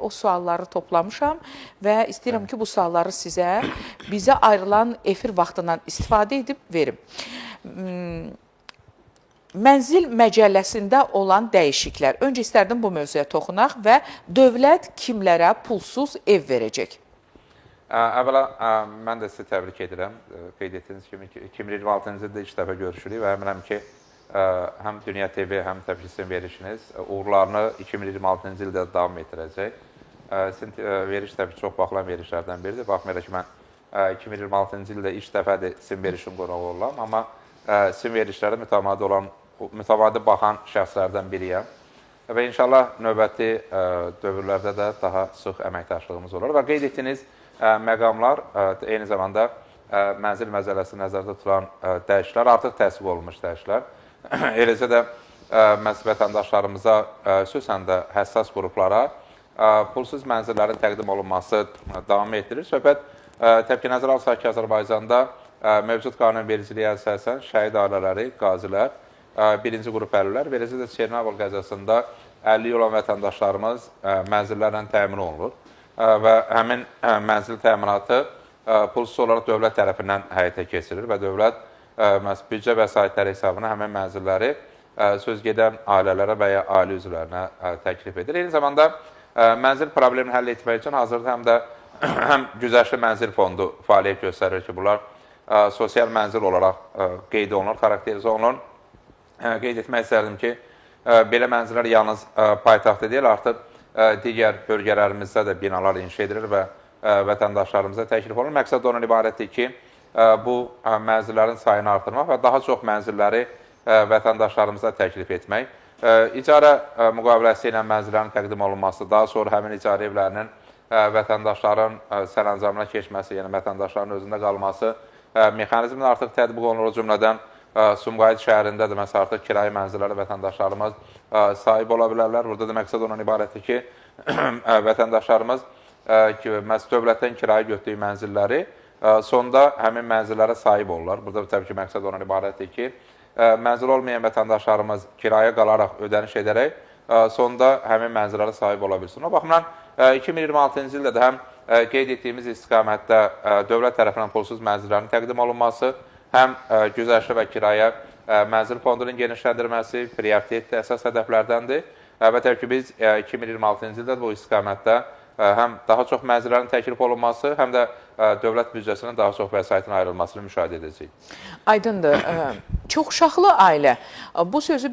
O sualları toplamışam və istəyirəm ki, bu sualları bizə ayrılan efir vaxtından istifadə edib verim. Mənzil məcəlləsində olan dəyişikliklər. Öncə istərdim bu mövzuya toxunaq və dövlət kimlərə pulsuz ev verəcək? Əvvəla, mən də sizi təbrik edirəm. Qeyd etdiyiniz kimi 2026-cı ildə ilk dəfə görüşürük və əminəm ki, həm Dünya TV, həm təbii ki, sizin verişiniz uğurlarını 2026-cı ildə davam etdirəcək. Sizin veriş təbii ki, çox baxılan verişlərdən biridir. Baxmayaraq ki, mən 2026-cı ildə ilk dəfədir sizin verişin qonağı olam, amma sizin verişlərdə mütəmadi baxan şəxslərdən biriyəm. Və inşallah növbəti dövrlərdə də daha sıx əməkdaşlığımız olur. Və qeyd etdiyiniz məqamlar eyni zamanda mənzil məzəlləsi nəzərdə tutulan dəyişikliklər, artıq təsdiq olunmuş dəyişikliklər. Eləcə də vətəndaşlarımıza, xüsusən də həssas qruplara pulsuz mənzillərin təqdim olunması davam etdirir. Söhbət təbii ki, nəzərə alsaq ki, Azərbaycanda mövcud qanunvericiliyə əsasən şəhid ailələri, qazilər, birinci qrup əlillər, eləcə də Çernobıl qəzasında 50 olan vətəndaşlarımız mənzillərlə təmin olunur və həmin mənzil təminatı pulsuz olaraq dövlət tərəfindən həyata keçirilir və dövlət büdcə vəsaitləri hesabına həmin mənzilləri söz gedən ailələrə və ya ailə üzvlərinə təklif edir. Eyni zamanda mənzil problemini həll etmək üçün hazırda həm də həm güzəştli mənzil fondu fəaliyyət göstərir ki, bunlar sosial mənzil olaraq qeyd olunur, xarakterizə olunur. Qeyd etmək istərdim ki, belə mənzillər yalnız paytaxtda deyil, artıq digər bölgələrimizdə də binalar inşa edilir və vətəndaşlarımıza təklif olunur. Məqsəd ondan ibarətdir ki, bu mənzillərin sayını artırmaq və daha çox mənzilləri vətəndaşlarımıza təklif etmək. İcarə müqaviləsi ilə mənzillərin təqdim olunması, daha sonra həmin icarə evlərinin vətəndaşların sərəncamına keçməsi, yəni vətəndaşların özündə qalması mexanizmlə artıq tətbiq olunur. O cümlədən Sumqayıt şəhərində də məsələn artıq kirayə mənzilləri vətəndaşlarımız sahib ola bilərlər. Burada da məqsəd ondan ibarətdir ki, vətəndaşlarımız dövlətdən kirayə götürdüyü mənzilləri sonda həmin mənzillərə sahib olurlar. Burada təbii ki, məqsəd ondan ibarətdir ki, mənzil olmayan vətəndaşlarımız kirayə qalaraq ödəniş edərək sonda həmin mənzillərə sahib ola bilsin. O baxımdan 2026-cı ildə də həm qeyd etdiyimiz istiqamətdə dövlət tərəfindən pulsuz mənzillərin təqdim olunması, həm güzəştli və kirayə mənzil fondunun genişləndirilməsi prioritet əsas hədəflərdəndir. Və təbii ki, biz 2026-cı ildə bu istiqamətdə həm daha çox mənzillərin təklif olunması, həm də dövlət büdcəsinin daha çox vəsaitin ayrılmasını müşahidə edəcəyik. Aydındır. Çoxuşaqlı ailə bu sözü